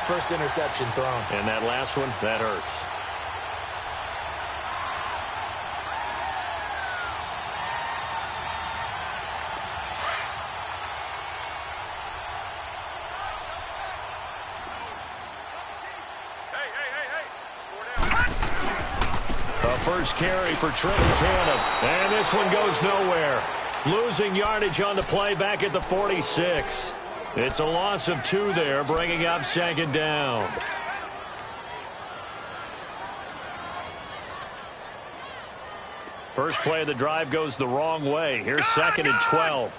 first interception thrown. And that last one, that hurts. First carry for Trenton Cannon. And this one goes nowhere. Losing yardage on the play back at the 46. It's a loss of 2 there, bringing up second down. First play of the drive goes the wrong way. Here's second and 12.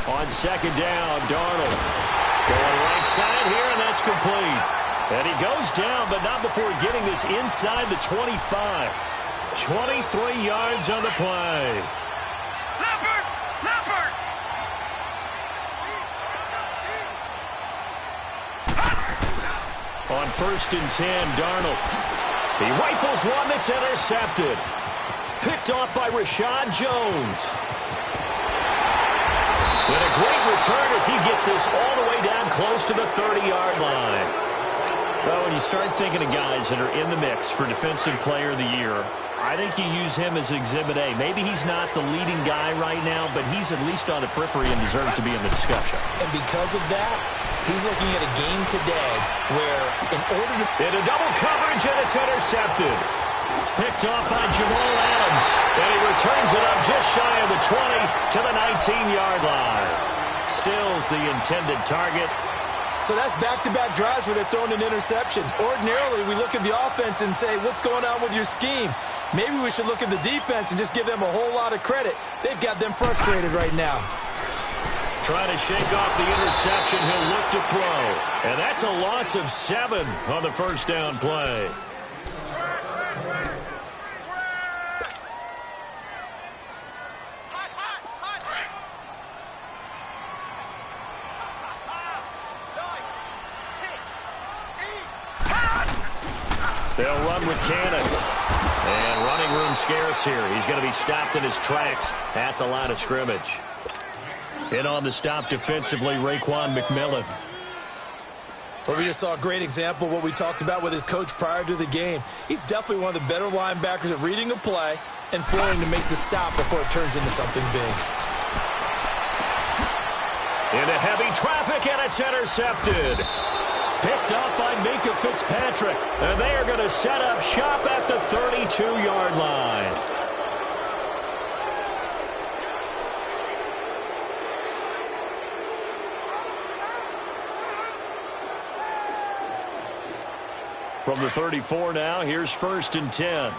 On second down, Darnold. Going right side here, and that's complete. And he goes down, but not before getting this inside the 25. 23 yards on the play. Leopard! On first and 10, Darnold. He rifles one that's intercepted. Picked off by Rashad Jones. And a great return as he gets this all the way down close to the 30-yard line. Well, when you start thinking of guys that are in the mix for Defensive Player of the Year, I think you use him as Exhibit A. Maybe he's not the leading guy right now, but he's at least on the periphery and deserves to be in the discussion. And because of that, he's looking at a game today where in order to... Into double coverage, and it's intercepted. Picked off by Jamal Adams. And he returns it up just shy of the 20 to the 19-yard line. Still's the intended target. So that's back-to-back drives where they're throwing an interception. Ordinarily, we look at the offense and say, what's going on with your scheme? Maybe we should look at the defense and just give them a whole lot of credit. They've got them frustrated right now. Trying to shake off the interception. He'll look to throw. And that's a loss of 7 on the first down play. They'll run with Cannon. And running room scarce here. He's going to be stopped in his tracks at the line of scrimmage. In on the stop defensively, Raekwon McMillan. Well, we just saw a great example of what we talked about with his coach prior to the game. He's definitely one of the better linebackers at reading a play and flowing to make the stop before it turns into something big. Into heavy traffic, and it's intercepted. Picked up by Minkah Fitzpatrick. And they are going to set up shop at the 32-yard line. From the 34 now, here's first and 10.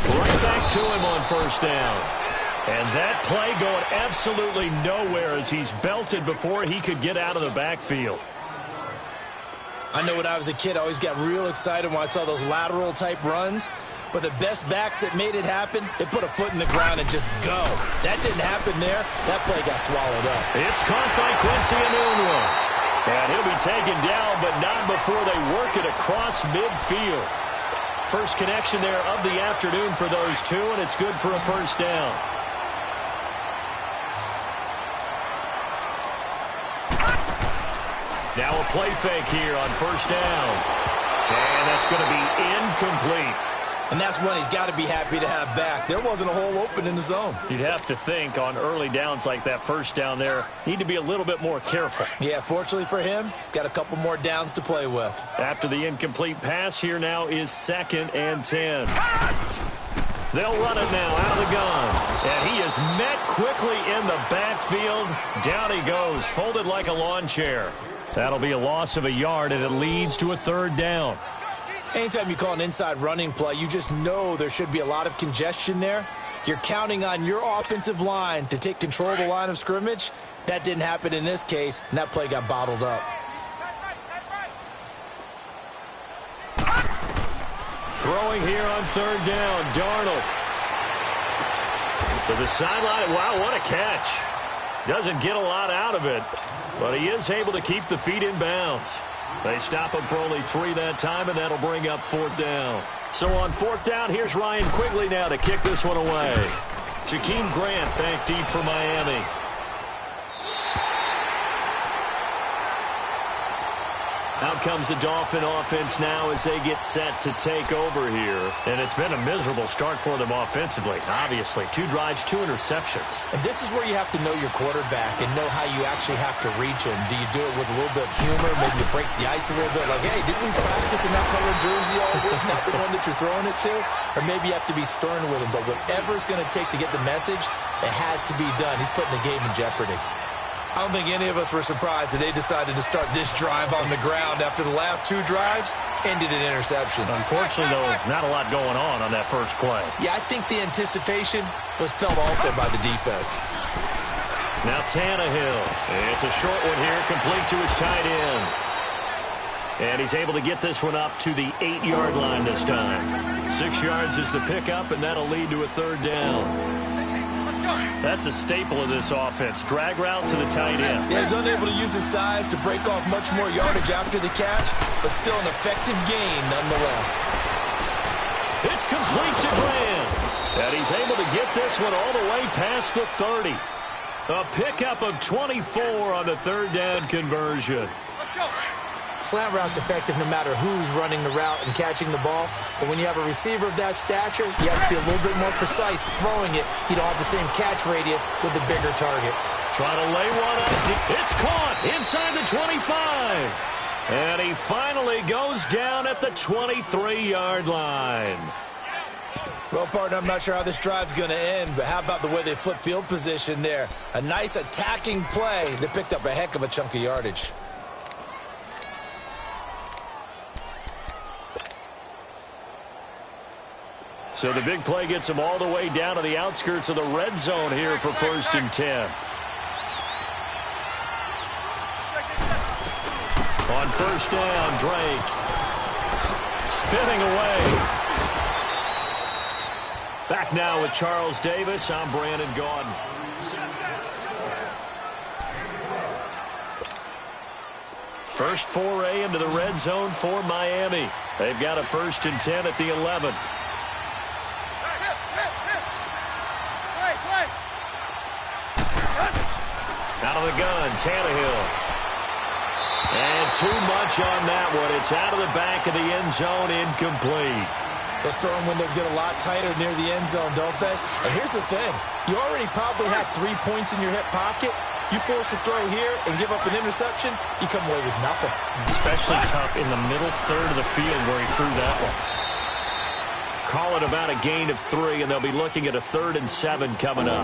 Right back to him on first down. And that play going absolutely nowhere as he's belted before he could get out of the backfield. I know when I was a kid, I always got real excited when I saw those lateral-type runs. But the best backs that made it happen, they put a foot in the ground and just go. That didn't happen there. That play got swallowed up. It's caught by Quincy Enunwa. And he'll be taken down, but not before they work it across midfield. First connection there of the afternoon for those two, and it's good for a first down. Now a play fake here on first down. And that's going to be incomplete. And that's one he's got to be happy to have back. There wasn't a hole open in the zone. You'd have to think on early downs like that first down there, need to be a little bit more careful. Yeah, fortunately for him, got a couple more downs to play with. After the incomplete pass, here now is second and 10. They'll run it now out of the gun. And he is met quickly in the backfield. Down he goes, folded like a lawn chair. That'll be a loss of a yard, and it leads to a third down. Anytime you call an inside running play, you just know there should be a lot of congestion there. You're counting on your offensive line to take control of the line of scrimmage. That didn't happen in this case, and that play got bottled up. Throwing here on third down, Darnold. To the sideline. Wow, what a catch. Doesn't get a lot out of it, but he is able to keep the feet in bounds. They stop him for only 3 that time, and that'll bring up fourth down. So on 4th down, here's Ryan Quigley now to kick this one away. Jakeem Grant back deep for Miami. Out comes the Dolphin offense now as they get set to take over here. And it's been a miserable start for them offensively, obviously. 2 drives, 2 interceptions. And this is where you have to know your quarterback and know how you actually have to reach him. Do you do it with a little bit of humor? Maybe you break the ice a little bit like, hey, didn't we practice in that colored jersey all week? Not the one that you're throwing it to? Or maybe you have to be stern with him. But whatever it's going to take to get the message, it has to be done. He's putting the game in jeopardy. I don't think any of us were surprised that they decided to start this drive on the ground after the last 2 drives ended in interceptions. Unfortunately, though, not a lot going on that first play. Yeah, I think the anticipation was felt also by the defense. Now Tannehill. It's a short one here, complete to his tight end. And he's able to get this one up to the 8-yard line this time. 6 yards is the pickup, and that'll lead to a 3rd down. That's a staple of this offense. Drag route to the tight end. Yeah, he's unable to use his size to break off much more yardage after the catch, but still an effective gain nonetheless. It's complete to Grant. And he's able to get this one all the way past the 30. A pickup of 24 on the 3rd down conversion. Let's go. Slant route's effective no matter who's running the route and catching the ball. But when you have a receiver of that stature, you have to be a little bit more precise throwing it. You don't have the same catch radius with the bigger targets. Trying to lay one up. It's caught inside the 25. And he finally goes down at the 23-yard line. Well, partner, I'm not sure how this drive's going to end, but how about the way they flip field position there? A nice attacking play that picked up a heck of a chunk of yardage. So the big play gets him all the way down to the outskirts of the red zone here for 1st and 10. On 1st down, Drake. Spinning away. Back now with Charles Davis. I'm Brandon Gaudin. First foray into the red zone for Miami. They've got a 1st and 10 at the 11. Out of the gun, Tannehill. And too much on that one. It's out of the back of the end zone, incomplete. Those throwing windows get a lot tighter near the end zone, don't they? And here's the thing. You already probably have 3 points in your hip pocket. You force a throw here and give up an interception, you come away with nothing. Especially tough in the middle third of the field where he threw that one. Call it about a gain of 3, and they'll be looking at a 3rd and 7 coming up.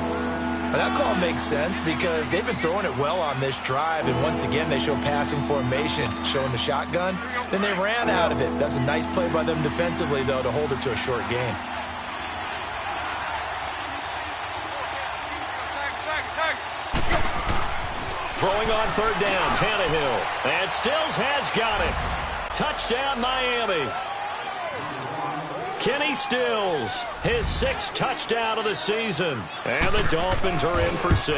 Well, that call makes sense because they've been throwing it well on this drive, and once again they show passing formation, showing the shotgun. Then they ran out of it. That's a nice play by them defensively, though, to hold it to a short game. Throwing on 3rd down, Tannehill. And Stills has got it. Touchdown, Miami. Kenny Stills, his 6th touchdown of the season. And the Dolphins are in for 6.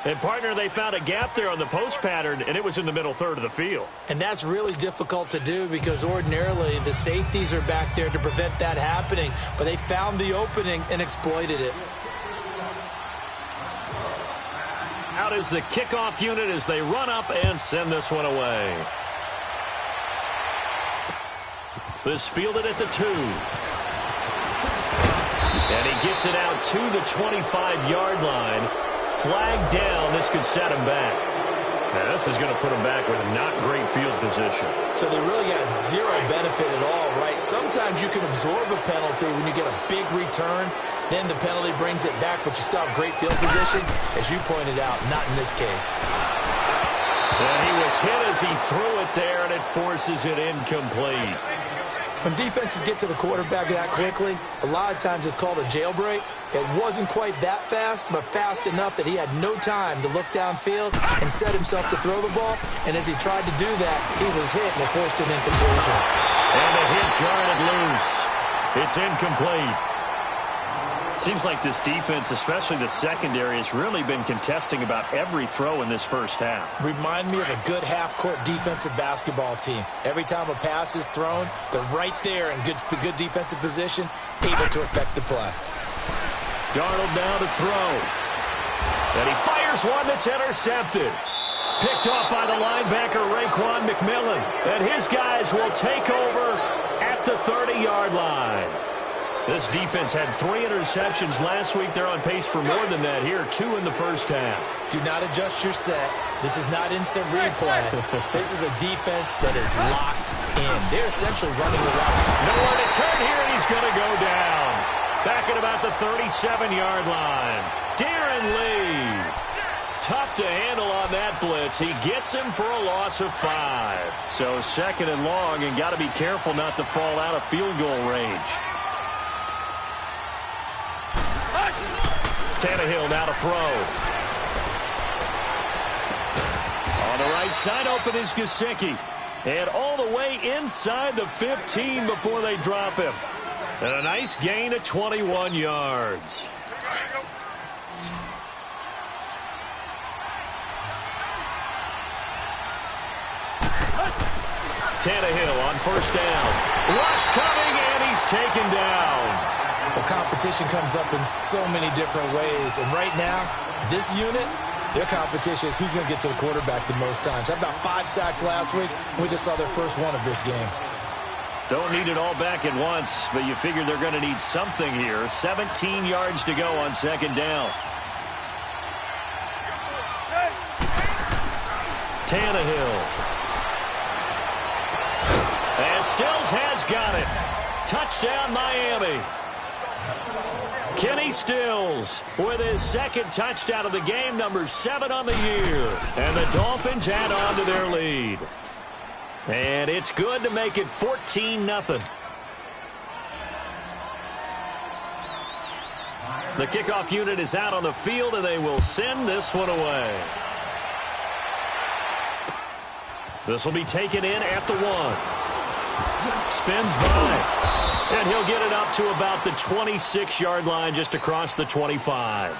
And, partner, they found a gap there on the post pattern, and it was in the middle third of the field. And that's really difficult to do because ordinarily the safeties are back there to prevent that happening. But they found the opening and exploited it. Out is the kickoff unit as they run up and send this one away. This fielded at the 2. And he gets it out to the 25-yard line. Flag down. This could set him back. Now, this is going to put him back with a not great field position. So they really got zero benefit at all, right? Sometimes you can absorb a penalty when you get a big return. Then the penalty brings it back, but you still have great field position. As you pointed out, not in this case. And he was hit as he threw it there, and it forces it incomplete. When defenses get to the quarterback that quickly, a lot of times it's called a jailbreak. It wasn't quite that fast, but fast enough that he had no time to look downfield and set himself to throw the ball. And as he tried to do that, he was hit, and it forced an incompletion. And the hit jarred it loose. It's incomplete. Seems like this defense, especially the secondary, has really been contesting about every throw in this first half. Remind me of a good half-court defensive basketball team. Every time a pass is thrown, they're right there in good defensive position, able to affect the play. Darnold now to throw. And he fires one that's intercepted. Picked off by the linebacker, Raekwon McMillan. And his guys will take over at the 30-yard line. This defense had 3 interceptions last week. They're on pace for more than that here, 2 in the first half. Do not adjust your set. This is not instant replay. This is a defense that is locked in. They're essentially running the roster. Nowhere to turn here, and he's going to go down. Back at about the 37-yard line. Darren Lee. Tough to handle on that blitz. He gets him for a loss of 5. So second and long, and got to be careful not to fall out of field goal range. Tannehill now to throw. On the right side, open is Gesicki. And all the way inside the 15 before they drop him. And a nice gain of 21 yards. Tannehill on first down. Rush coming, and he's taken down. The competition comes up in so many different ways. And right now, this unit, their competition is who's going to get to the quarterback the most times. Had about 5 sacks last week. We just saw their first one of this game. Don't need it all back at once, but you figure they're going to need something here. 17 yards to go on second down. Tannehill. And Stills has got it. Touchdown, Miami. Kenny Stills with his second touchdown of the game, number 7 on the year. And the Dolphins add on to their lead. And it's good to make it 14-0. The kickoff unit is out on the field, and they will send this one away. This will be taken in at the 1. Spins by. And he'll get it up to about the 26-yard line, just across the 25.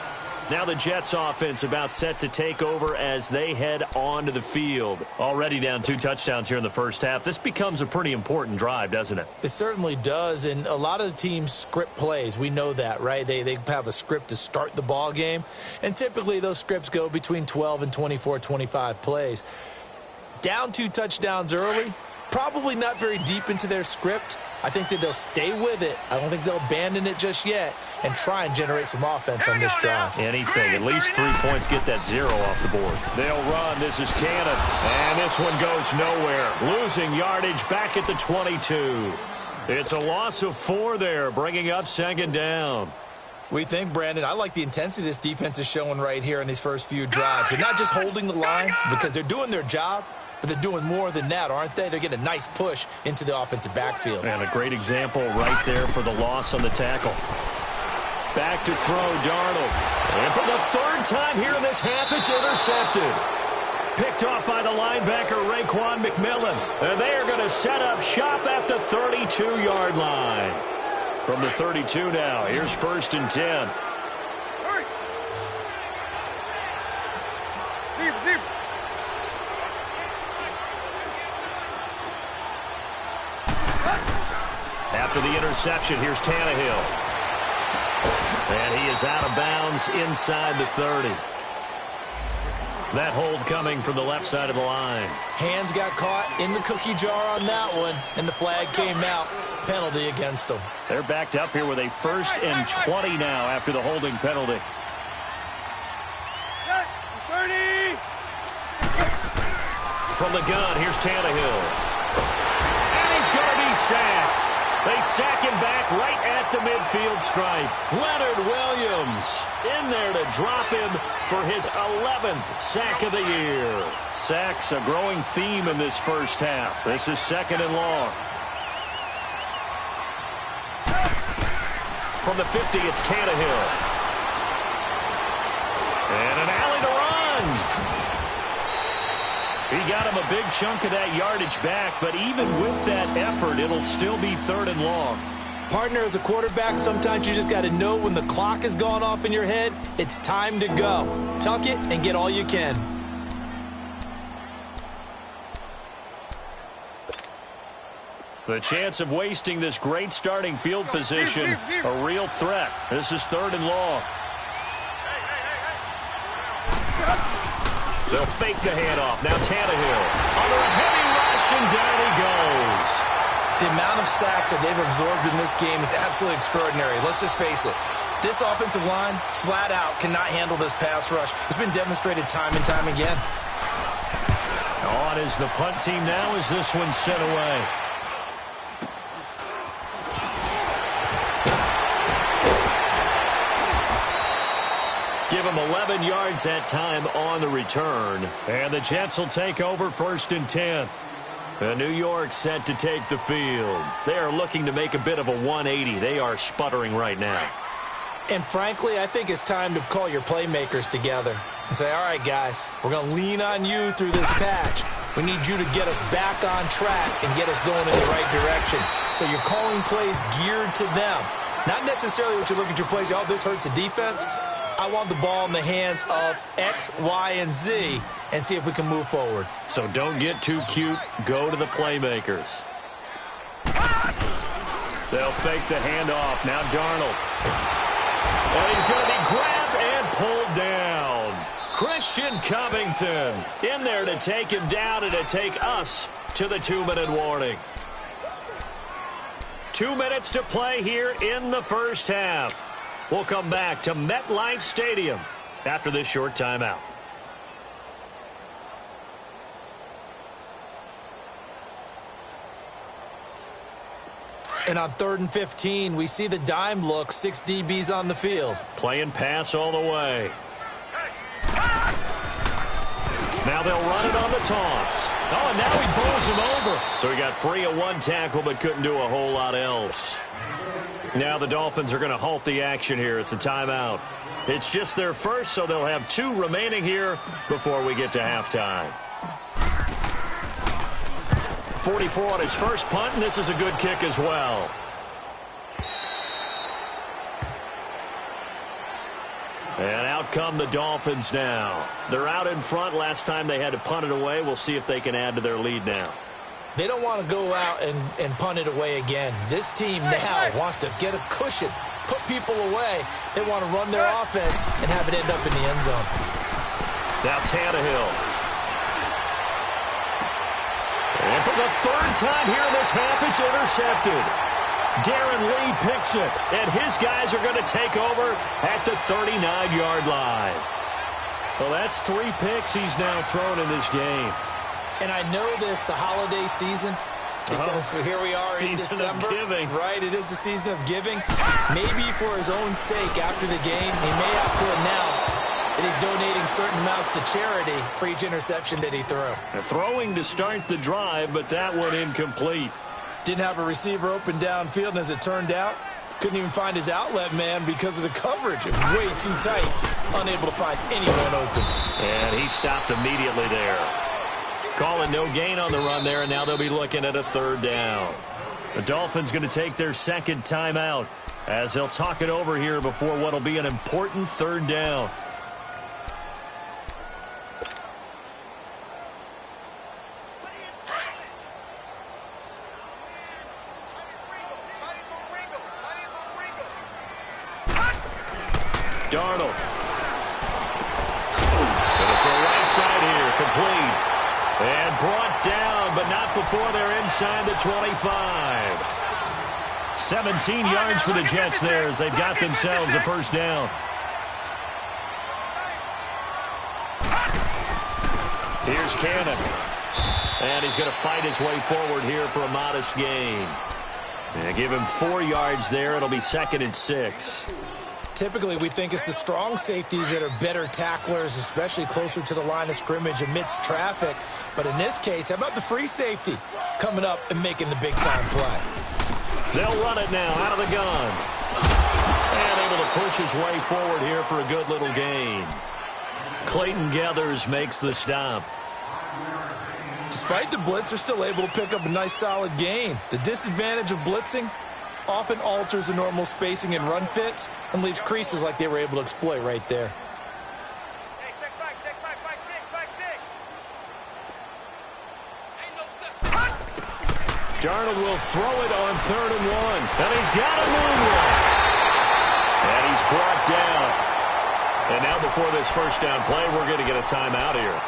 Now the Jets offense about set to take over as they head onto the field. Already down 2 touchdowns here in the first half. This becomes a pretty important drive, doesn't it? It certainly does, and a lot of the teams script plays. We know that, right? They have a script to start the ball game, and typically those scripts go between 12 and 24, 25 plays. Down 2 touchdowns early, probably not very deep into their script. I think that they'll stay with it. I don't think they'll abandon it just yet and try and generate some offense on this drive. Anything. At least 3 points, get that 0 off the board. They'll run. This is Cannon. And this one goes nowhere. Losing yardage back at the 22. It's a loss of 4 there, bringing up second down. We think, Brandon, I like the intensity this defense is showing right here in these first few drives. They're not just holding the line because they're doing their job, but they're doing more than that, aren't they? They're getting a nice push into the offensive backfield. And a great example right there for the loss on the tackle. Back to throw, Darnold. And for the 3rd time here in this half, it's intercepted. Picked off by the linebacker, Raekwon McMillan. And they are going to set up shop at the 32-yard line. From the 32 now, here's 1st and 10. After the interception, here's Tannehill. And he is out of bounds inside the 30. That hold coming from the left side of the line. Hands got caught in the cookie jar on that one, and the flag came out. Penalty against them. They're backed up here with a 1st and 20 now after the holding penalty. 30. From the gun, here's Tannehill. And he's going to be sacked. They sack him back right at the midfield stripe. Leonard Williams in there to drop him for his 11th sack of the year. Sacks, a growing theme in this first half. This is 2nd and long. From the 50, it's Tannehill. And an alley to run. He got him a big chunk of that yardage back, but even with that effort, it'll still be 3rd and long. Partner, as a quarterback, sometimes you just got to know when the clock has gone off in your head, it's time to go. Tuck it and get all you can. The chance of wasting this great starting field position, a real threat. This is 3rd and long. They'll fake the handoff. Now Tannehill under a heavy rush, and down he goes. The amount of sacks that they've absorbed in this game is absolutely extraordinary. Let's just face it. This offensive line, flat out, cannot handle this pass rush. It's been demonstrated time and time again. On is the punt team now as this one's sent away. Give him 11 yards that time on the return. And the Jets will take over 1st and 10. New York set to take the field. They are looking to make a bit of a 180. They are sputtering right now. And frankly, I think it's time to call your playmakers together and say, all right, guys, we're going to lean on you through this patch. We need you to get us back on track and get us going in the right direction. So you're calling plays geared to them. Not necessarily what you look at your plays, oh, this hurts the defense. I want the ball in the hands of X, Y, and Z and see if we can move forward. So don't get too cute. Go to the playmakers. They'll fake the handoff. Now Darnold. And he's going to be grabbed and pulled down. Christian Covington in there to take him down and to take us to the 2-minute warning. 2 minutes to play here in the first half. We'll come back to MetLife Stadium after this short timeout. And on 3rd and 15, we see the dime look, 6 DBs on the field. Playing pass all the way. Now they'll run it on the toss. Oh, and now he bowls him over. So he got free of 1 tackle but couldn't do a whole lot else. Now the Dolphins are going to halt the action here. It's a timeout. It's just their first, so they'll have 2 remaining here before we get to halftime. 44 on his first punt, and this is a good kick as well. And out come the Dolphins now. They're out in front. Last time they had to punt it away. We'll see if they can add to their lead now. They don't want to go out and punt it away again. This team now wants to get a cushion, put people away. They want to run their offense and have it end up in the end zone. Now Tannehill. And for the 3rd time here in this half, it's intercepted. Darren Lee picks it, and his guys are going to take over at the 39-yard line. Well, that's 3 picks he's now thrown in this game. And I know this, the holiday season, because here we are in December. Season of giving. Right, it is the season of giving. Maybe for his own sake after the game, he may have to announce that he's donating certain amounts to charity for each interception that he threw. Throwing to start the drive, but that one incomplete. Didn't have a receiver open downfield, and as it turned out, couldn't even find his outlet man because of the coverage. It was way too tight, unable to find anyone open. And he stopped immediately there. Calling no gain on the run there, and now they'll be looking at a 3rd down. The Dolphins going to take their 2nd timeout as they'll talk it over here before what will be an important 3rd down. Darnold. Going to throw right side here, complete. And brought down, but not before they're inside the 25. 17 yards for the Jets there as they've got themselves a 1st down. Here's Cannon. And he's going to fight his way forward here for a modest gain. And give him 4 yards there. It'll be 2nd and 6. Typically, we think it's the strong safeties that are better tacklers, especially closer to the line of scrimmage amidst traffic. But in this case, how about the free safety coming up and making the big-time play? They'll run it now out of the gun. And able to push his way forward here for a good little gain. Clayton Geathers makes the stop. Despite the blitz, they're still able to pick up a nice solid gain. The disadvantage of blitzing, often alters the normal spacing and run fits and leaves creases like they were able to exploit right there. Hey, check back, back six. Darnold will throw it on 3rd and 1. And he's got a moonwalk. And he's brought down. And now before this first down play, we're going to get a timeout here,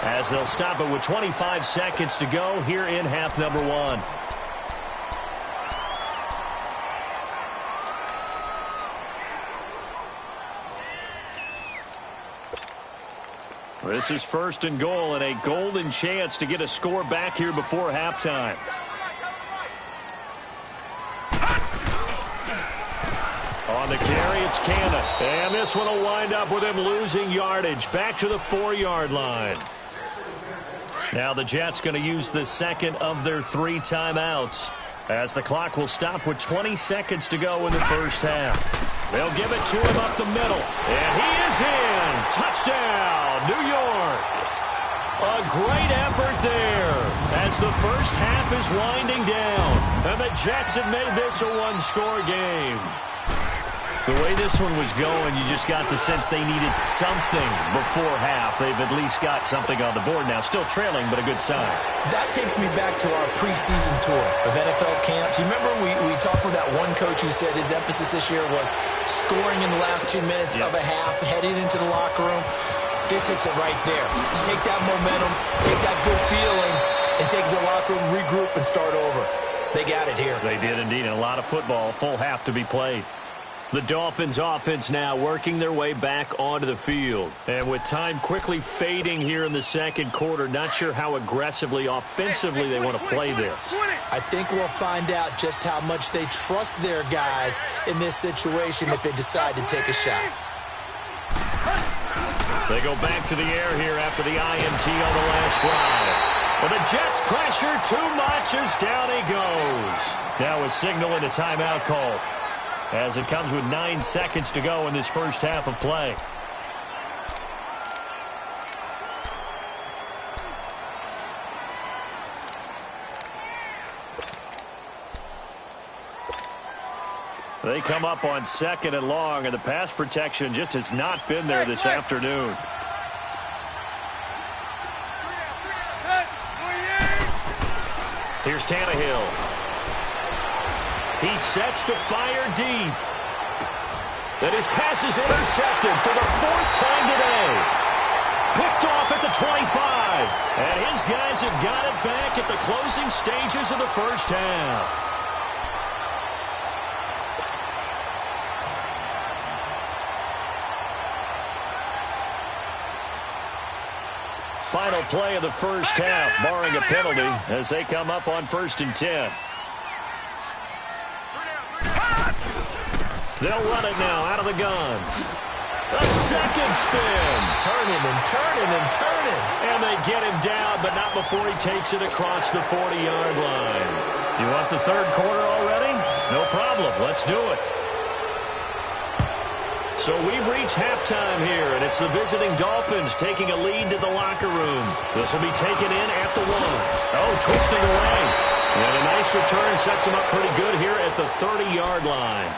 as they'll stop it with 25 seconds to go here in half number 1. This is 1st and goal and a golden chance to get a score back here before halftime. On the carry, it's Cannon. And this one will wind up with him losing yardage back to the 4-yard line. Now the Jets going to use the second of their 3 timeouts, as the clock will stop with 20 seconds to go in the first half. They'll give it to him up the middle. And he is in. Touchdown, New York. A great effort there as the first half is winding down. And the Jets have made this a 1-score game. The way this one was going, you just got the sense they needed something before half. They've at least got something on the board now. Still trailing, but a good sign. That takes me back to our preseason tour of NFL camps. You remember we talked with that one coach who said his emphasis this year was scoring in the last 2 minutes of a half, heading into the locker room. This hits it right there. Take that momentum, take that good feeling, and take it to the locker room, regroup, and start over. They got it here. They did indeed, and a lot of football, full half to be played. The Dolphins offense now working their way back onto the field. And with time quickly fading here in the second quarter, not sure how aggressively, offensively they want to play this. I think we'll find out just how much they trust their guys in this situation if they decide to take a shot. They go back to the air here after the INT on the last drive. But the Jets pressure too much as down he goes. Now a signal and a timeout call, as it comes with 9 seconds to go in this first half of play. They come up on 2nd and long, and the pass protection just has not been there this afternoon. Here's Tannehill. He sets to fire deep. Then his pass is intercepted for the 4th time today. Picked off at the 25. And his guys have got it back at the closing stages of the first half. Final play of the first half, barring a penalty, as they come up on 1st and 10. They'll run it now out of the gun. A second spin. Turning and turning and turning. And they get him down, but not before he takes it across the 40-yard line. You want the third quarter already? No problem. Let's do it. So we've reached halftime here, and it's the visiting Dolphins taking a lead to the locker room. This will be taken in at the 1. Oh, twisting away. And a nice return sets him up pretty good here at the 30-yard line.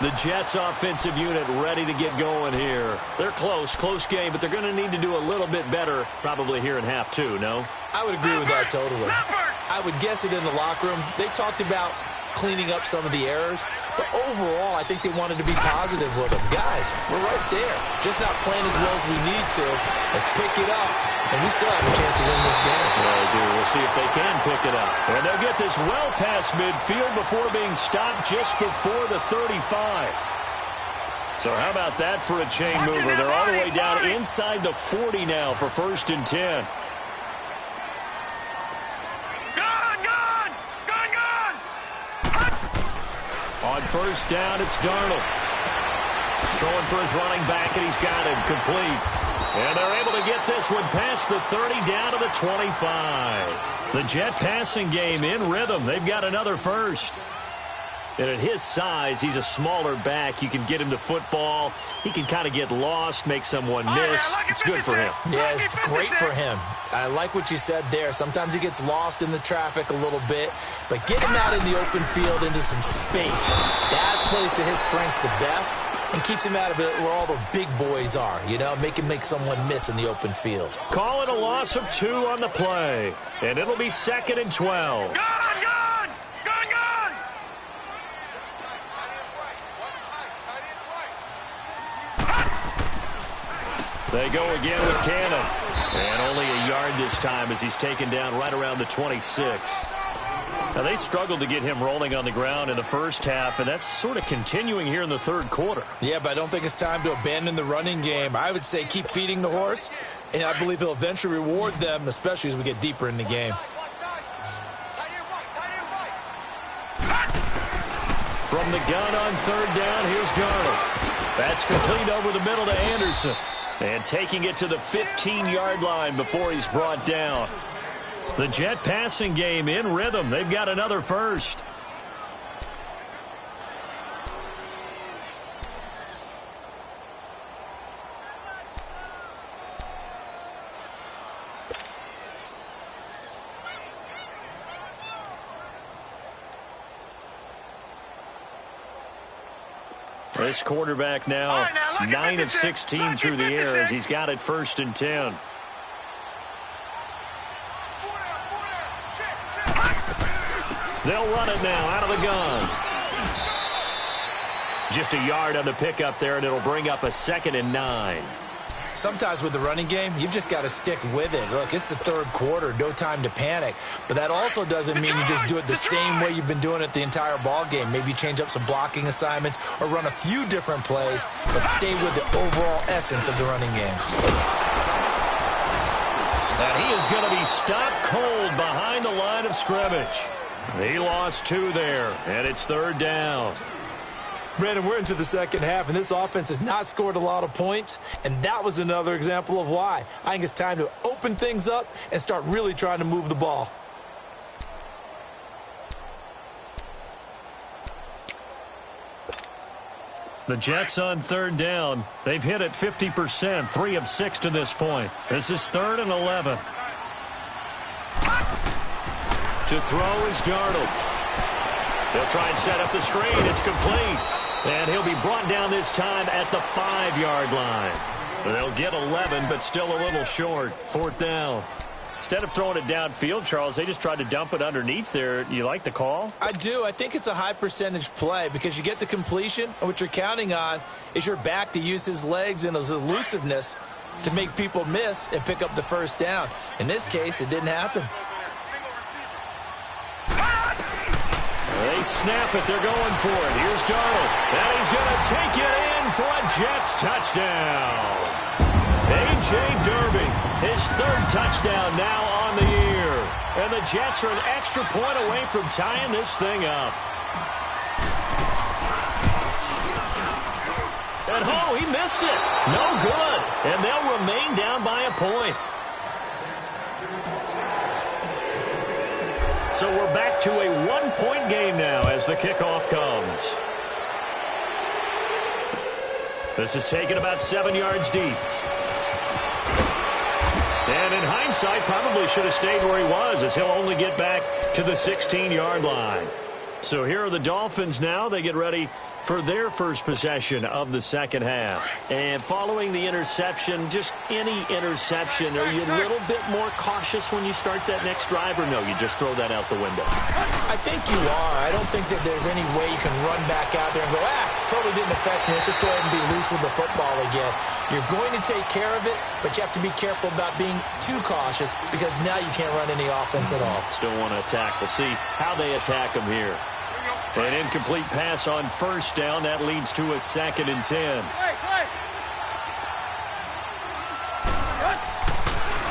The Jets offensive unit ready to get going here. They're close game, but they're going to need to do a little bit better probably here in half 2, no? I would agree with that totally. I would guess it in the locker room. They talked about cleaning up some of the errors, but overall, I think they wanted to be positive with them. Guys, we're right there. Just not playing as well as we need to. Let's pick it up, and we still have a chance to win this game. Yeah, they do. We'll see if they can pick it up. And they'll get this well past midfield before being stopped just before the 35. So how about that for a chain mover? They're all the way down inside the 40 now for 1st and 10. On 1st down, it's Darnold. Throwing for his running back, and he's got it complete. And they're able to get this one past the 30 down to the 25. The Jet passing game in rhythm. They've got another first. And at his size, he's a smaller back. You can get him to football. He can kind of get lost, make someone miss. It's good for him. Yeah, it's great for him. I like what you said there. Sometimes he gets lost in the traffic a little bit, but get him out in the open field into some space. That plays to his strengths the best and keeps him out of it where all the big boys are, you know, make someone miss in the open field. Call it a loss of 2 on the play, and it'll be 2nd and 12. They go again with Cannon. And only a yard this time as he's taken down right around the 26. Now, they struggled to get him rolling on the ground in the first half, and that's sort of continuing here in the third quarter. Yeah, but I don't think it's time to abandon the running game. I would say keep feeding the horse, and I believe he'll eventually reward them, especially as we get deeper in the game. From the gun on 3rd down, here's Darnold. That's complete over the middle to Anderson. And taking it to the 15-yard line before he's brought down. The Jet passing game in rhythm. They've got another first. This quarterback now 9 of 16 through the air as he's got it 1st and 10. They'll run it now out of the gun. Just a yard on the pickup there, and it'll bring up a 2nd and 9. Sometimes with the running game, you've just got to stick with it. Look, it's the third quarter, no time to panic. But that also doesn't mean you just do it the same way you've been doing it the entire ball game. Maybe change up some blocking assignments or run a few different plays, but stay with the overall essence of the running game. And he is going to be stopped cold behind the line of scrimmage. He lost 2 there, and it's 3rd down. Brandon, we're into the second half, and this offense has not scored a lot of points, and that was another example of why. I think it's time to open things up and start really trying to move the ball. The Jets on 3rd down. They've hit it 50%, 3 of 6 to this point. This is 3rd and 11. To throw is Darnold. They'll try and set up the screen. It's complete. And he'll be brought down this time at the 5-yard line. They'll get 11, but still a little short. 4th down. Instead of throwing it downfield, Charles, they just tried to dump it underneath there. You like the call? I do. I think it's a high-percentage play because you get the completion, and what you're counting on is your back to use his legs and his elusiveness to make people miss and pick up the 1st down. In this case, it didn't happen. They snap it. They're going for it. Here's Darnold. And he's going to take it in for a Jets touchdown. A.J. Derby, his 3rd touchdown now on the year. And the Jets are an extra point away from tying this thing up. And oh, he missed it. No good. And they'll remain down by a point. So we're back to a 1-point game now as the kickoff comes. This is taken about 7 yards deep. And in hindsight, probably should have stayed where he was as he'll only get back to the 16-yard line. So here are the Dolphins now. They get ready for their first possession of the second half. And following the interception, just any interception, are you a little bit more cautious when you start that next drive, or no, you just throw that out the window? I think you are. I don't think that there's any way you can run back out there and go, totally didn't affect me. Let's just go ahead and be loose with the football again. You're going to take care of it, but you have to be careful about being too cautious because now you can't run any offense at all. Still want to attack. We'll see how they attack them here. An incomplete pass on 1st down. That leads to a 2nd and 10.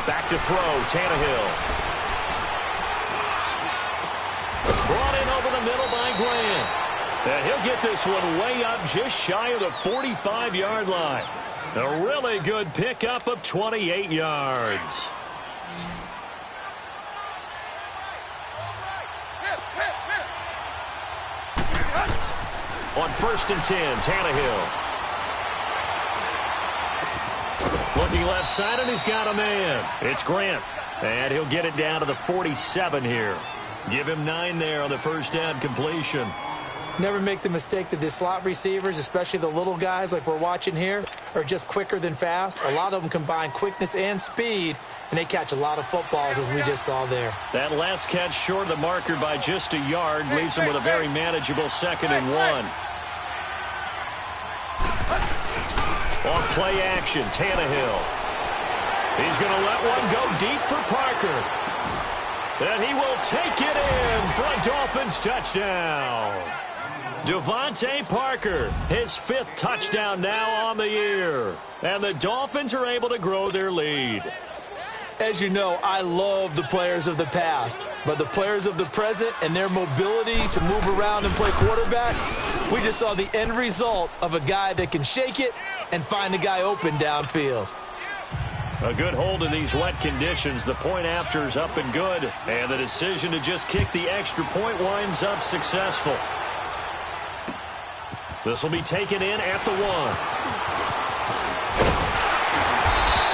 Back to throw, Tannehill. Brought in over the middle by Graham. And he'll get this one way up just shy of the 45-yard line. A really good pickup of 28 yards. On 1st and 10, Tannehill. Looking left side, and he's got a man. It's Grant. And he'll get it down to the 47 here. Give him 9 there on the first down completion. Never make the mistake that the slot receivers, especially the little guys like we're watching here, are just quicker than fast. A lot of them combine quickness and speed, and they catch a lot of footballs, as we just saw there. That last catch short of the marker by just a yard leaves him with a very manageable 2nd and 1. On play action, Tannehill. He's going to let one go deep for Parker. And he will take it in for a Dolphins touchdown. Devontae Parker, his 5th touchdown now on the year. And the Dolphins are able to grow their lead. As you know, I love the players of the past, but the players of the present and their mobility to move around and play quarterback, we just saw the end result of a guy that can shake it and find a guy open downfield. A good hold in these wet conditions. The point after is up and good. And the decision to just kick the extra point winds up successful. This will be taken in at the 1.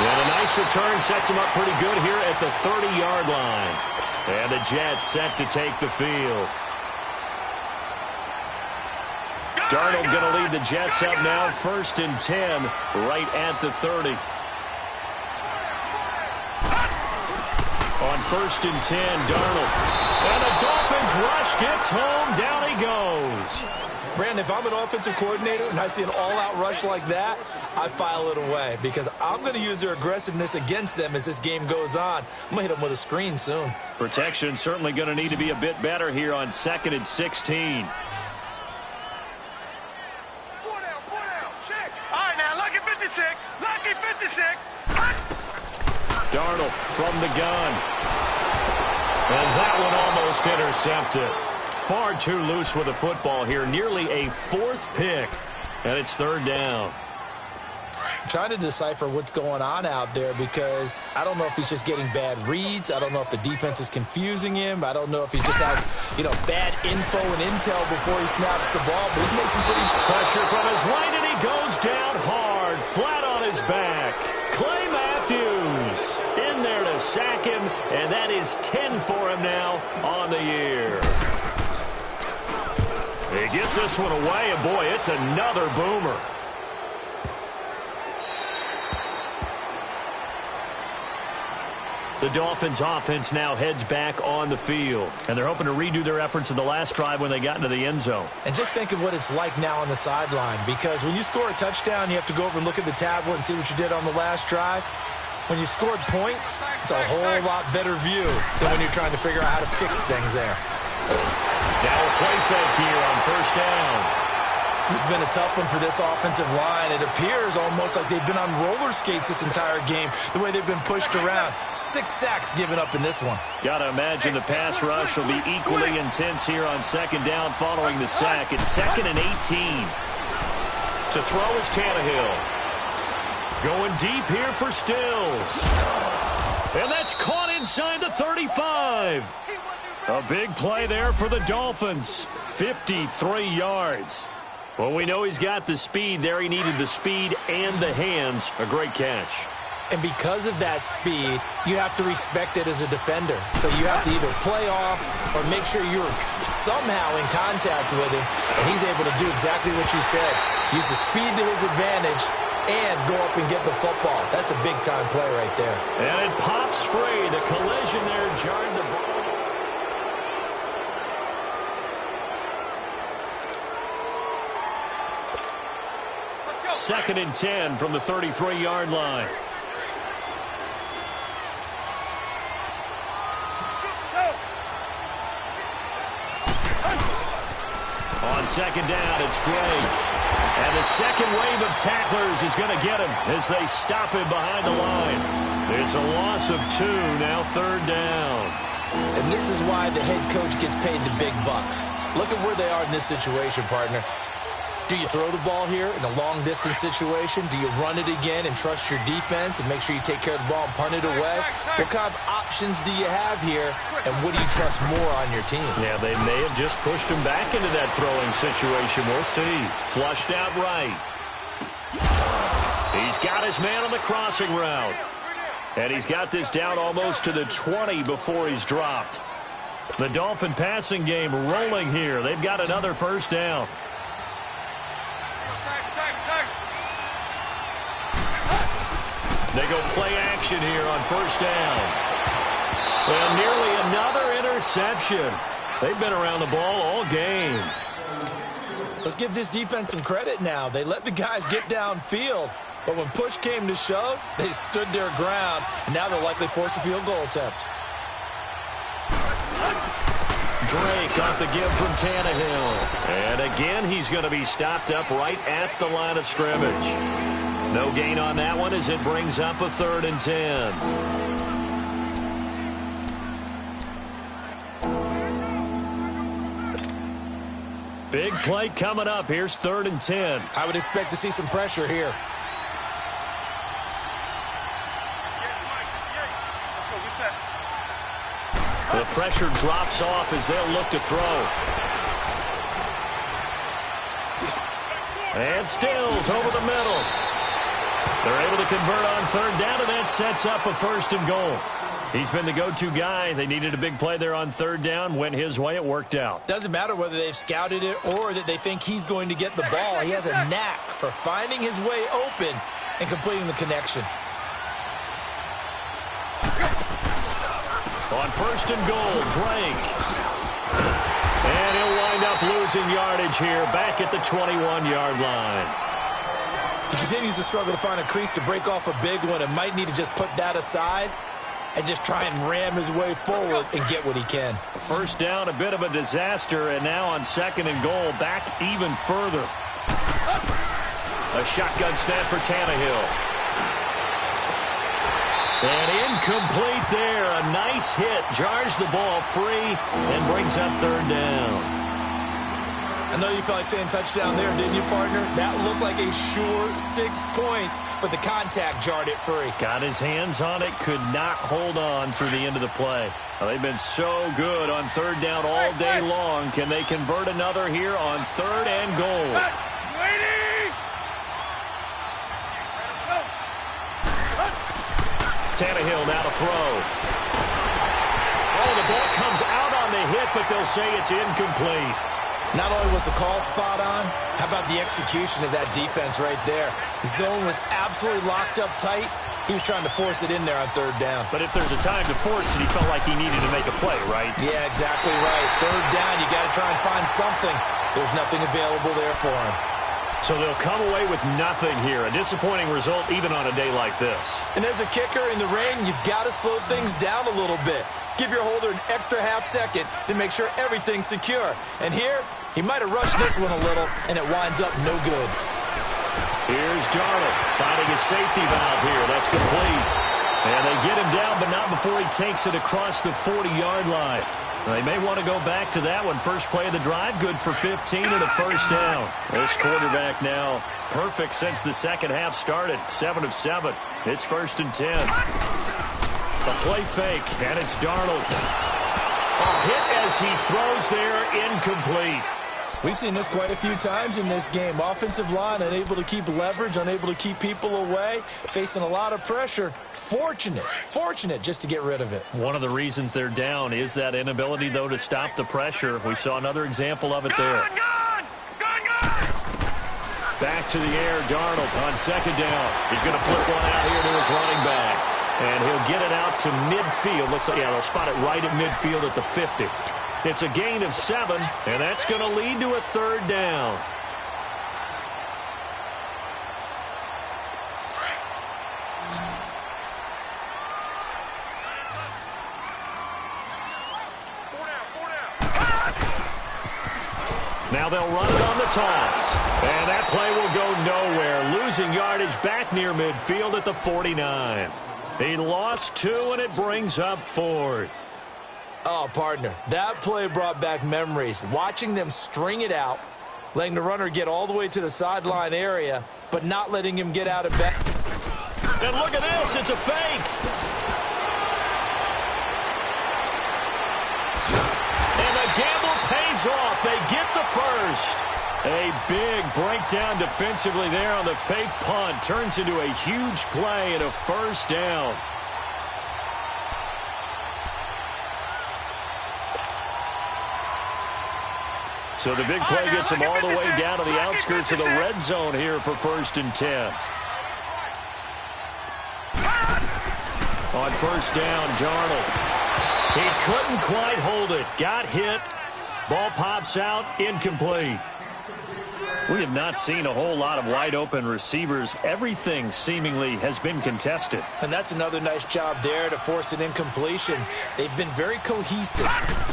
And a nice return sets him up pretty good here at the 30-yard line. And the Jets set to take the field. Darnold going to lead the Jets up now, 1st and 10, right at the 30. On 1st and 10, Darnold. And the Dolphins rush gets home. Down he goes. Brandon, if I'm an offensive coordinator and I see an all-out rush like that, I file it away because I'm going to use their aggressiveness against them as this game goes on. I'm going to hit them with a screen soon. Protection certainly going to need to be a bit better here on 2nd and 16. Check. All right, now, lucky 56. Lucky 56. Darnold from the gun. And that one almost intercepted. Far too loose with the football here. Nearly a 4th pick. And it's 3rd down. I'm trying to decipher what's going on out there because I don't know if he's just getting bad reads. I don't know if the defense is confusing him. I don't know if he just has, bad info and intel before he snaps the ball. But he's made some pretty pressure from his right, and he goes down hard, flat on his back. Clay Matthews in there to sack him, and that is 10 for him now on the year. He gets this one away, and boy, it's another boomer. The Dolphins offense now heads back on the field, and they're hoping to redo their efforts in the last drive when they got into the end zone. And just think of what it's like now on the sideline, because when you score a touchdown, you have to go over and look at the tablet and see what you did on the last drive. When you scored points, it's a whole lot better view than when you're trying to figure out how to fix things there. Now a play fake here on 1st down. This has been a tough one for this offensive line. It appears almost like they've been on roller skates this entire game, the way they've been pushed around. 6 sacks given up in this one. Got to imagine the pass rush will be equally intense here on 2nd down following the sack. It's 2nd and 18. To throw is Tannehill. Going deep here for Stills. And that's caught inside the 35. A big play there for the Dolphins. 53 yards. Well, we know he's got the speed there. He needed the speed and the hands. A great catch. And because of that speed, you have to respect it as a defender. So you have to either play off or make sure you're somehow in contact with him. And he's able to do exactly what you said. Use the speed to his advantage and go up and get the football. That's a big-time play right there. And it pops free. The collision there jarred the ball. 2nd and 10 from the 33-yard line. On 2nd down, it's Drake. And the second wave of tacklers is going to get him as they stop him behind the line. It's a loss of 2, now 3rd down. And this is why the head coach gets paid the big bucks. Look at where they are in this situation, partner. Do you throw the ball here in a long-distance situation? Do you run it again and trust your defense and make sure you take care of the ball and punt it away? What kind of options do you have here, and what do you trust more on your team? Yeah, they may have just pushed him back into that throwing situation. We'll see. Flushed out right. He's got his man on the crossing route. And he's got this down almost to the 20 before he's dropped. The Dolphin passing game rolling here. They've got another first down. They go play action here on first down. And nearly another interception. They've been around the ball all game. Let's give this defense some credit now. They let the guys get downfield, but when push came to shove, they stood their ground, and now they'll likely force a field goal attempt. Drake off the give from Tannehill. And again, he's going to be stopped up right at the line of scrimmage. No gain on that one as it brings up a 3rd and 10. Big play coming up. Here's 3rd and 10. I would expect to see some pressure here. The pressure drops off as they'll look to throw. And Stills over the middle. They're able to convert on 3rd down, and that sets up a 1st and goal. He's been the go-to guy. They needed a big play there on 3rd down. Went his way. It worked out. Doesn't matter whether they've scouted it or that they think he's going to get the ball. He has a knack for finding his way open and completing the connection. On 1st and goal, Drake. And he'll wind up losing yardage here back at the 21-yard line. He continues to struggle to find a crease to break off a big one and might need to just put that aside and just try and ram his way forward and get what he can. First down, a bit of a disaster, and now on 2nd and goal, back even further. A shotgun snap for Tannehill. And incomplete there. A nice hit. Jars the ball free and brings up 3rd down. I know you felt like saying touchdown there, didn't you, partner? That looked like a sure 6 points, but the contact jarred it free. Got his hands on it, could not hold on through the end of the play. Well, they've been so good on 3rd down all day long. Can they convert another here on 3rd and goal? Tannehill now to throw. Oh, the ball comes out on the hit, but they'll say it's incomplete. Not only was the call spot on, how about the execution of that defense right there? The zone was absolutely locked up tight. He was trying to force it in there on 3rd down. But if there's a time to force it, he felt like he needed to make a play, right? Yeah, exactly right. 3rd down, you got to try and find something. There's nothing available there for him. So they'll come away with nothing here. A disappointing result even on a day like this. And as a kicker in the rain, you've got to slow things down a little bit. Give your holder an extra half second to make sure everything's secure. And here, he might have rushed this one a little, and it winds up no good. Here's Darnold finding his safety valve here. That's complete. And they get him down, but not before he takes it across the 40-yard line. They may want to go back to that one. First play of the drive, good for 15 and a 1st down. This quarterback now perfect since the second half started. 7 of 7. It's 1st and 10. A play fake, and it's Darnold. A hit as he throws there, incomplete. We've seen this quite a few times in this game. Offensive line unable to keep leverage, unable to keep people away, facing a lot of pressure. Fortunate just to get rid of it. One of the reasons they're down is that inability, though, to stop the pressure. We saw another example of it there. Back to the air, Darnold on 2nd down. He's going to flip one out here to his running back. And he'll get it out to midfield. Looks like, yeah, they'll spot it right at midfield at the 50. It's a gain of 7, and that's going to lead to a 3rd down. Now they'll run it on the toss. And that play will go nowhere. Losing yardage back near midfield at the 49. He lost 2, and it brings up 4th. Oh, partner, that play brought back memories. Watching them string it out, letting the runner get all the way to the sideline area, but not letting him get out of bounds. And look at this, it's a fake. And the gamble pays off. They get the first. A big breakdown defensively there on the fake punt. Turns into a huge play and a first down. So the big play gets them all the way down to the outskirts of the red zone here for 1st and 10. On 1st down, Darnold. He couldn't quite hold it. Got hit. Ball pops out. Incomplete. We have not seen a whole lot of wide-open receivers. Everything seemingly has been contested. And that's another nice job there to force an incompletion. They've been very cohesive,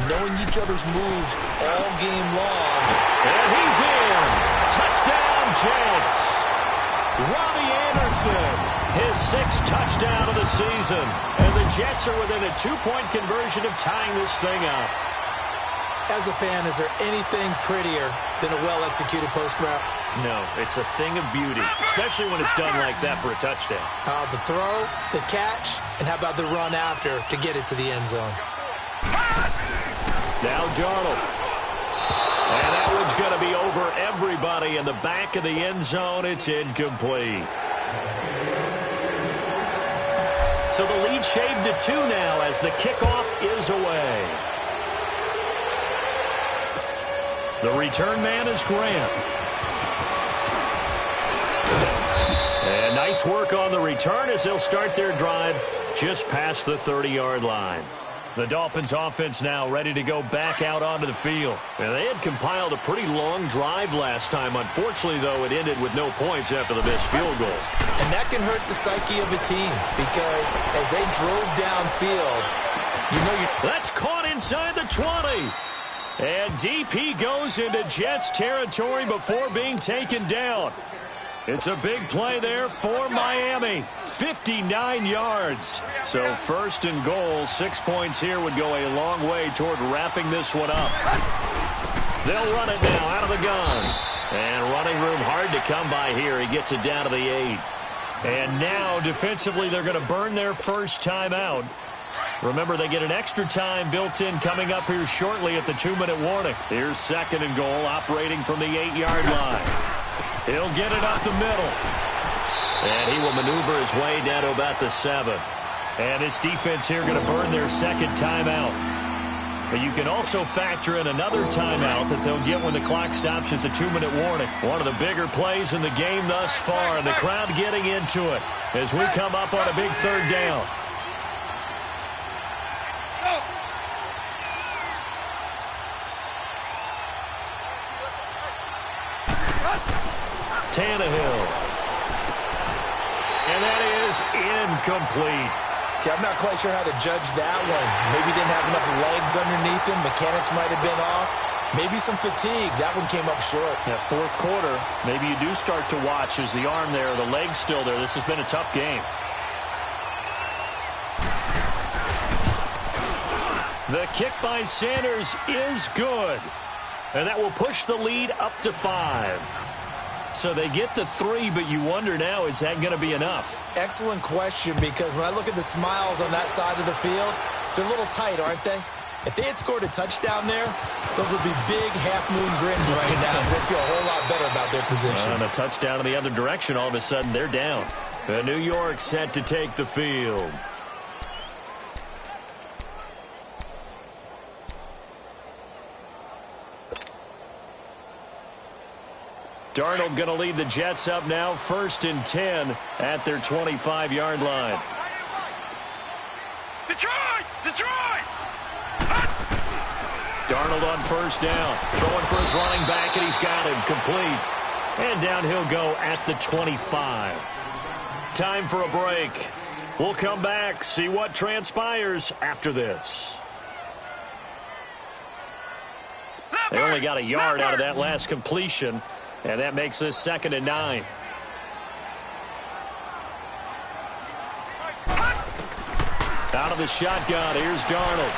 knowing each other's moves all game long. And he's in. Touchdown, Jets. Robbie Anderson, his 6th touchdown of the season. And the Jets are within a 2-point conversion of tying this thing up. As a fan, is there anything prettier than a well-executed post route? No, it's a thing of beauty, especially when it's done like that for a touchdown. The throw, the catch, and how about the run after to get it to the end zone? Now Darnold. And that one's going to be over everybody in the back of the end zone. It's incomplete. So the lead shaved to 2 now as the kickoff is away. The return man is Grant. And nice work on the return as they'll start their drive just past the 30-yard line. The Dolphins offense now ready to go back out onto the field. And they had compiled a pretty long drive last time. Unfortunately, though, it ended with no points after the missed field goal. And that can hurt the psyche of a team because as they drove downfield, That's caught inside the 20. And DP goes into Jets territory before being taken down. It's a big play there for Miami. 59 yards. So 1st and goal, 6 points here would go a long way toward wrapping this one up. They'll run it now out of the gun. And running room hard to come by here. He gets it down to the 8. And now defensively they're going to burn their first timeout. Remember, they get an extra time built in coming up here shortly at the 2-minute warning. Here's 2nd and goal, operating from the 8-yard line. He'll get it up the middle. And he will maneuver his way down to about the 7. And his defense here going to burn their 2nd timeout. But you can also factor in another timeout that they'll get when the clock stops at the 2-minute warning. One of the bigger plays in the game thus far, and the crowd getting into it as we come up on a big 3rd down. Tannehill. And that is incomplete. Okay, I'm not quite sure how to judge that one. Maybe didn't have enough legs underneath him. Mechanics might have been off. Maybe some fatigue. That one came up short. That 4th quarter, maybe you do start to watch as the arm there, the leg's still there. This has been a tough game. The kick by Sanders is good. And that will push the lead up to 5. So they get the 3, but you wonder now, is that going to be enough? Excellent question, because when I look at the smiles on that side of the field, they're a little tight, aren't they? If they had scored a touchdown there, those would be big half-moon grins right now. They feel a whole lot better about their position. And a touchdown in the other direction, all of a sudden they're down. New York set to take the field. Darnold going to lead the Jets up now, 1st and 10 at their 25-yard line. Detroit! Darnold on 1st down, throwing for his running back, and he's got him complete. And down he'll go at the 25. Time for a break. We'll come back, see what transpires after this. They only got a yard out of that last completion. And that makes this 2nd and 9. Out of the shotgun, here's Darnold.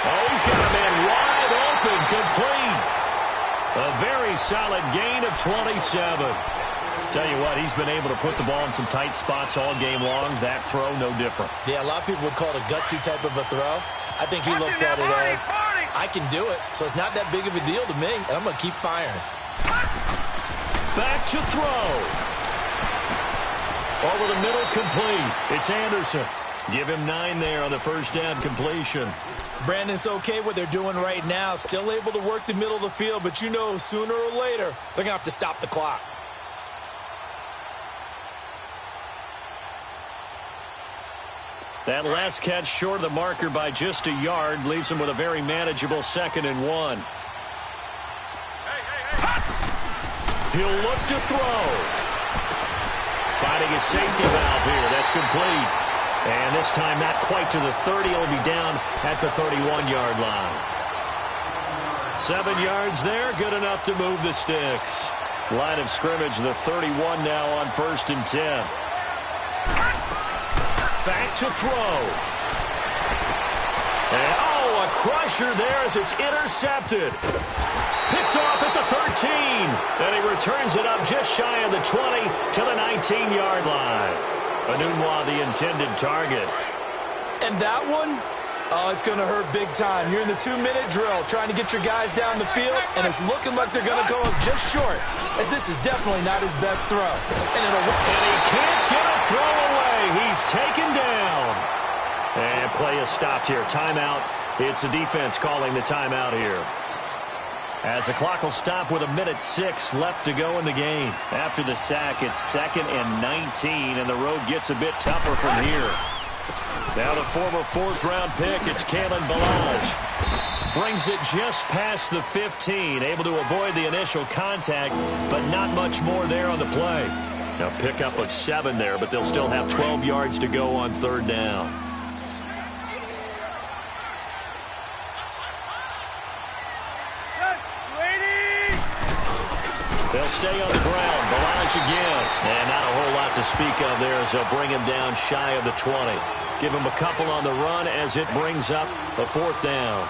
Oh, he's got a man wide open, complete. A very solid gain of 27. Tell you what, he's been able to put the ball in some tight spots all game long. That throw, no different. Yeah, a lot of people would call it a gutsy type of a throw. I think he looks at it as, I can do it, so it's not that big of a deal to me, and I'm going to keep firing. Back to throw. Over the middle, complete. It's Anderson. Give him 9 there on the first down completion. Brandon, it's okay what they're doing right now. Still able to work the middle of the field, but you know sooner or later they're going to have to stop the clock. That last catch short of the marker by just a yard leaves him with a very manageable 2nd and 1. He'll look to throw. Finding his safety valve here. That's complete. And this time not quite to the 30. He'll be down at the 31-yard line. 7 yards there. Good enough to move the sticks. Line of scrimmage, the 31 now on 1st and 10. Back to throw. And, a crusher there as it's intercepted. Picked off at the 13. And he returns it up just shy of the 20 to the 19-yard line. Anunwa, the intended target. And that one, it's going to hurt big time. You're in the 2-minute drill trying to get your guys down the field, and it's looking like they're going to go up just short, as this is definitely not his best throw. And he can't get a throw away. He's taken down. And play is stopped here. Timeout. It's the defense calling the timeout here. As the clock will stop with 1:06 left to go in the game. After the sack, it's 2nd and 19, and the road gets a bit tougher from here. Now the former 4th-round pick, it's Kalen Ballage. Brings it just past the 15, able to avoid the initial contact, but not much more there on the play. Now pickup of 7 there, but they'll still have 12 yards to go on 3rd down. They'll stay on the ground. Ballage again. And not a whole lot to speak of there as they'll bring him down shy of the 20. Give him a couple on the run as it brings up a 4th down.